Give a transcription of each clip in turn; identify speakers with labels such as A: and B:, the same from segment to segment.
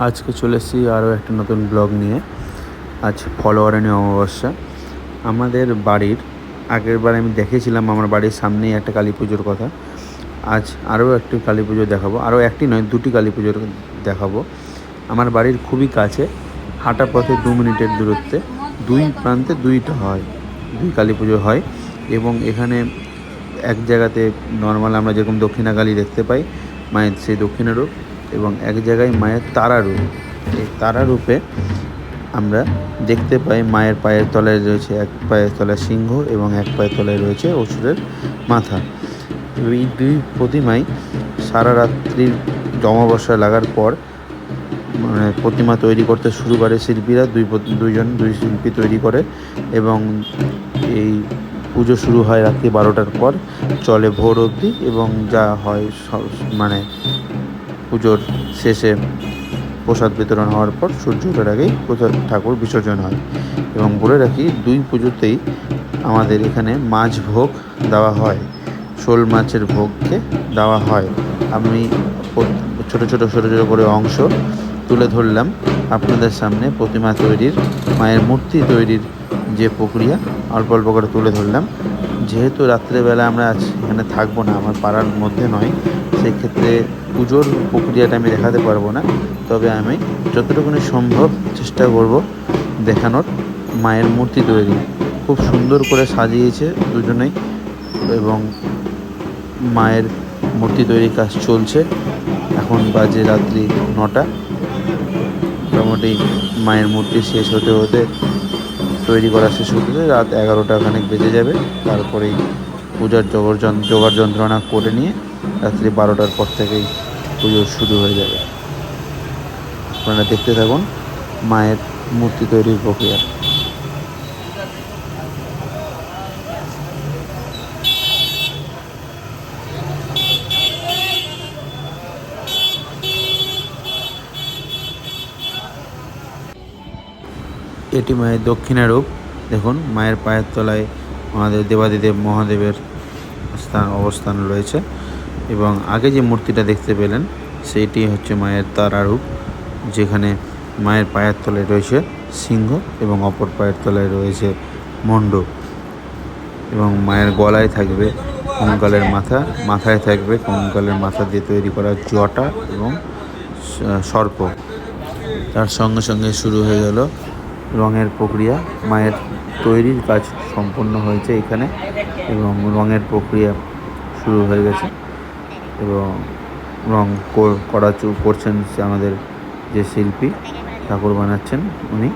A: আজকে চলে এসেছি আরও একটা নতুন ব্লগ নিয়ে। আজ ফলোয়ারানি অমাবস্যা। আমাদের বাড়ির আগের বার আমি দেখেছিলাম আমার বাড়ির সামনেই একটা কালী পুজোর কথা। আজ আরও একটি কালী পুজো দেখাবো, আরও একটি নয়, দুটি কালী পুজোর দেখাবো। আমার বাড়ির খুবই কাছে, হাঁটা পথে 2 মিনিটের দূরত্বে, দুই প্রান্তে দুই কালী পুজো হয়। এবং এখানে এক জায়গাতে নর্মাল আমরা যেরকম দক্ষিণাকালী দেখতে পাই মায়ের সেই দক্ষিণা রূপ, এবং এক জায়গায় মায়ের তারা রূপ। এই তারা রূপে আমরা দেখতে পাই মায়ের পায়ের তলায় রয়েছে, এক পায়ের তলায় সিংহ এবং এক পায়ের তলায় রয়েছে অসুরের মাথা। এই দুই প্রতিমাই সারা রাত্রির অমাবস্যা লাগার পর মানে প্রতিমা তৈরি করতে শুরু করে শিল্পীরা। দুই শিল্পী তৈরি করে এবং এই পুজো শুরু হয় রাত্রি 12টার পর, চলে ভোর অবধি। এবং যা হয় মানে পুজোর শেষে প্রসাদ বিতরণ হওয়ার পর সূর্য ওঠার আগেই ঠাকুর বিসর্জন হয়। এবং বলে রাখি, দুই পুজোতেই আমাদের এখানে মাছ ভোগ দেওয়া হয়, শোল মাছের ভোগকে দেওয়া হয়। আমি ছোটো ছোটো করে অংশ তুলে ধরলাম আপনাদের সামনে। প্রতিমা তৈরির, মায়ের মূর্তি তৈরির যে প্রক্রিয়া অল্প অল্প করে তুলে ধরলাম। যেহেতু রাত্রেবেলা আমরা এখানে থাকবো না, আমার পাড়ার মধ্যে নয়, সেক্ষেত্রে পুজোর প্রক্রিয়াটা আমি দেখাতে পারবো না। তবে আমি যতটুকুনি সম্ভব চেষ্টা করব দেখানোর। মায়ের মূর্তি তৈরি খুব সুন্দর করে সাজিয়েছে দুজনেই, এবং মায়ের মূর্তি তৈরির কাজ চলছে। এখন বাজে রাত্রি 9টা। মোটামুটি মায়ের মূর্তি শেষ হতে হতে, তৈরি করা শেষ হতে রাত 11টা খানিক বেজে যাবে। তারপরেই পূজার জোগাড় যন্ত্রণা করে নিয়ে রাত্রি 12টার পর থেকেই পুজো শুরু হয়ে যাবে। আপনারা দেখতে থাকুন মায়ের মূর্তি তৈরির প্রক্রিয়া। এটি মায়ের দক্ষিণা রূপ। দেখুন, মায়ের পায়ের তলায় আমাদের দেবাদিদেব মহাদেবের অবস্থান রয়েছে। এবং আগে যে মূর্তিটা দেখতে পেলেন সেইটি হচ্ছে মায়ের তারা রূপ, যেখানে মায়ের পায়ের তলায় রয়েছে সিংহ এবং অপর পায়ের তলায় রয়েছে মণ্ডপ। এবং মায়ের গলায় থাকবে কঙ্কালের মাথায় থাকবে কঙ্কালের মাথা দিয়ে তৈরি করা জটা এবং সর্প। তার সঙ্গে সঙ্গে শুরু হয়ে গেল রঙের প্রক্রিয়া। মায়ের তৈরির কাজ সম্পন্ন হয়েছে এখানে, এবং রঙের প্রক্রিয়া শুরু হয়ে গেছে। এবং রং করছেন আমাদের যে শিল্পী ঠাকুর বানাচ্ছেন উনি।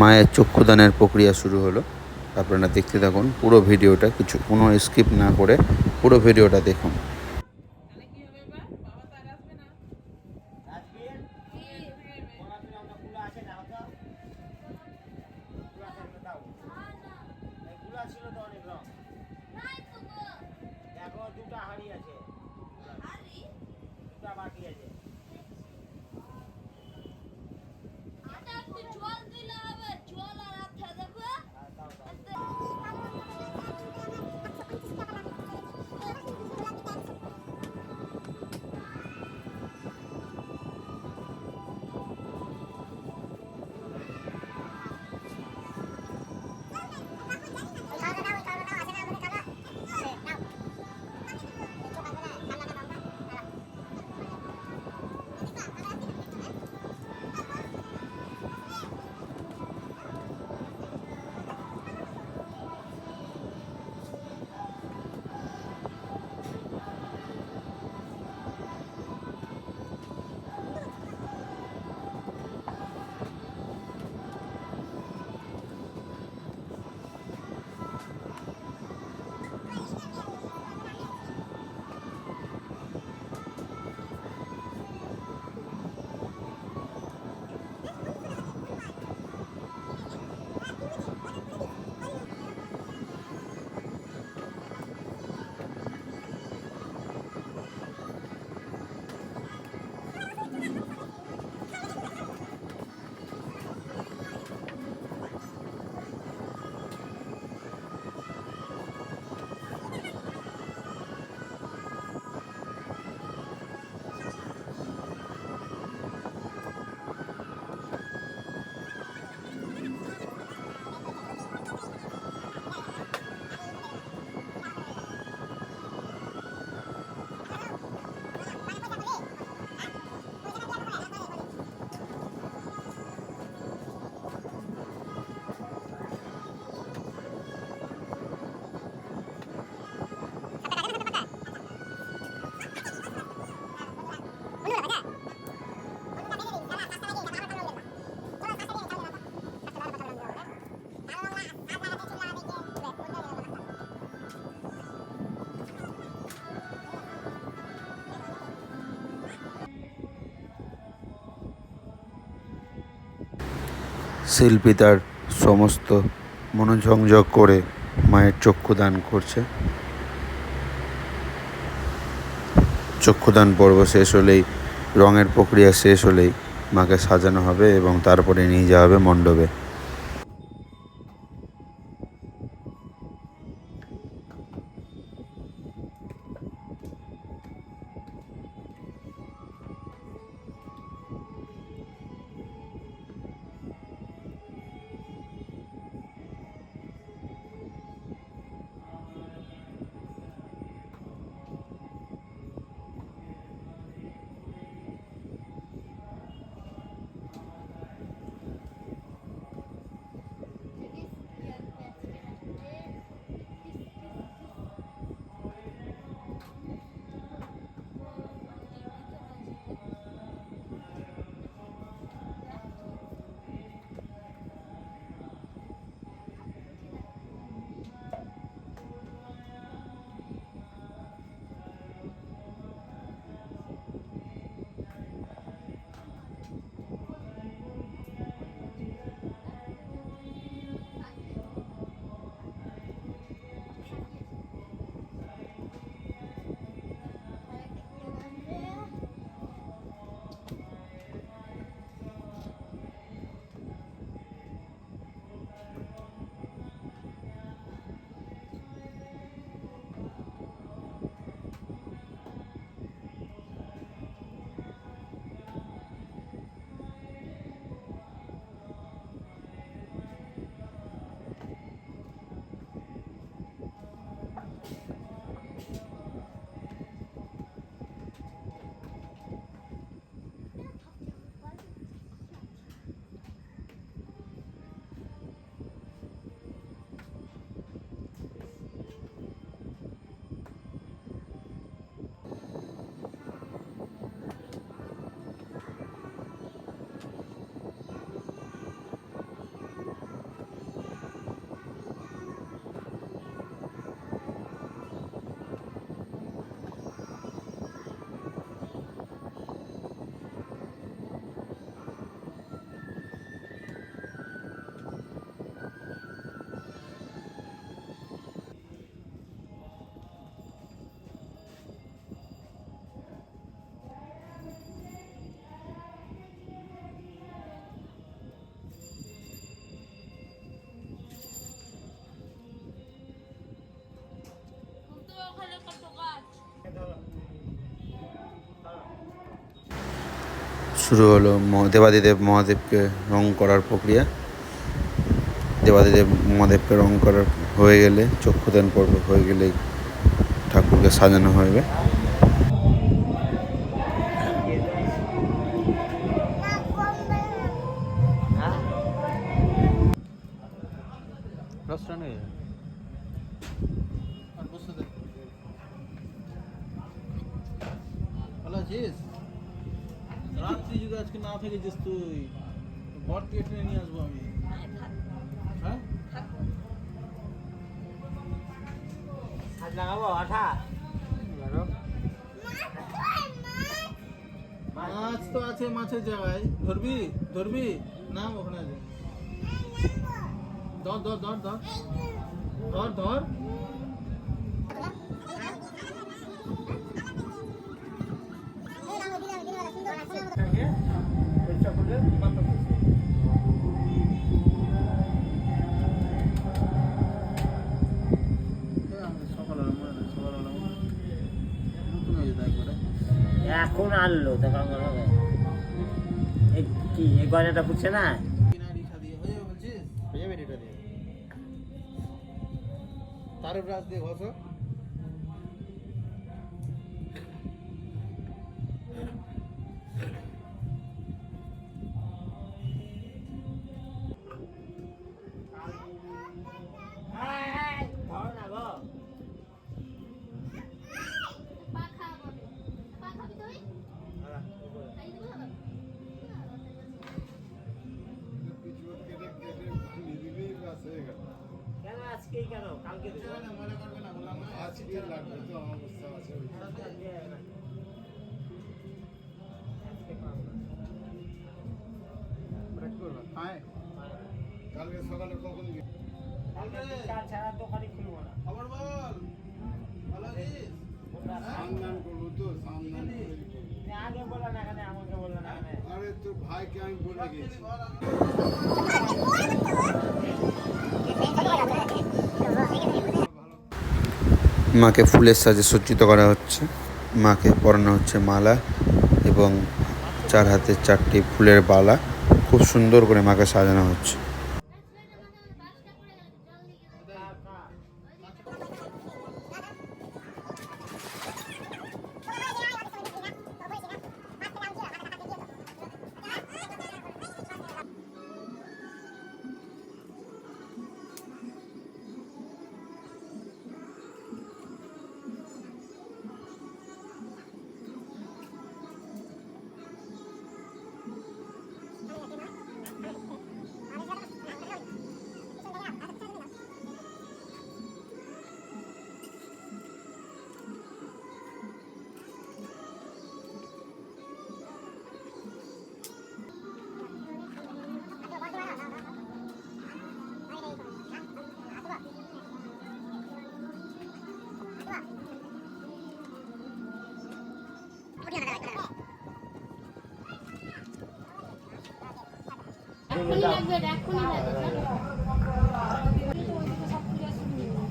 A: মায়ের চক্ষুদানের প্রক্রিয়া শুরু হলো। আপনারা দেখতে থাকুন পুরো ভিডিওটা, কোনো স্কিপ না করে পুরো ভিডিওটা দেখুন। শিল্পী তার সমস্ত মনোসংযোগ করে মায়ের চক্ষুদান করছে। চক্ষুদান পর্ব শেষ হলেই, রঙের প্রক্রিয়া শেষ হলেই মাকে সাজানো হবে এবং তারপরে নিয়ে যাওয়া হবে মণ্ডপে। শুরু হলো দেবাদিদেব মহাদেবকে রং করার প্রক্রিয়া। দেবাদিদেব মহাদেবকে রং করার হয়ে গেলে, চক্ষুদান পর্ব হয়ে গেলে ঠাকুরকে সাজানো হবে।
B: রাত্রি যদি আজকে না থেকে যাস তুই বট কেটে নিয়ে আসবো আমি। হ্যাঁ লাগাবো আঠা মাছ তো আছে, মাছের জায়গায় ধরবি ধরবি না ওখানে আছে। ধর ধর ধর ধর ধর ধর
C: এখন আনলো তখন কি এই গয়নাটা বুঝছে না
B: তার ব্রাশ দিয়ে ঘষো।
C: কেন আজকেই কেন কালকে
B: মনে করবে না বললাম না আজকে লাগবে তো অবস্থা আছে কালকে সকালে কখন
C: ছাড়া দোকানে খুলবো না।
B: খবর বল ভালো আছিস?
D: সামদান করবো তো সামদান
C: আগে বললো না এখানে, আমাকে বললো না এখানে।
D: আরে তোর ভাইকে আমি বলে গেছি
A: মাকে ফুলের সাজে সজ্জিত করা হচ্ছে। মাকে পরানো হচ্ছে মালা এবং 4 হাতে 4টি ফুলের বালা। খুব সুন্দর করে মাকে সাজানো হচ্ছে।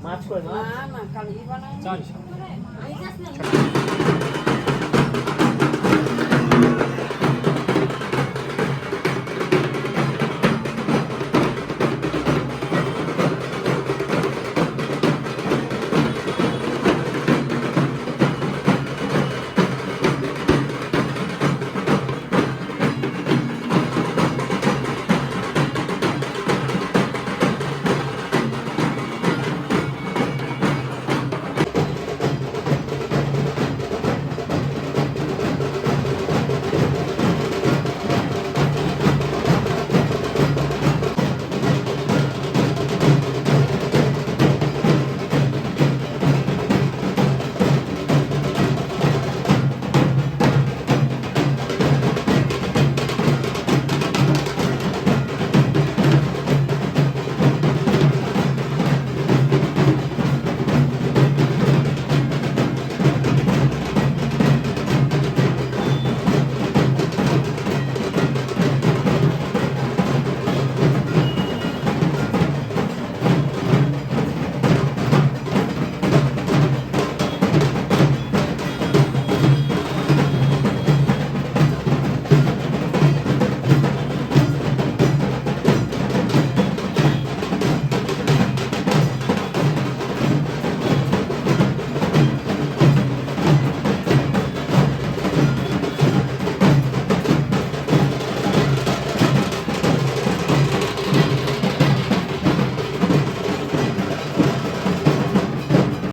C: মাছ করে না কালি বানাই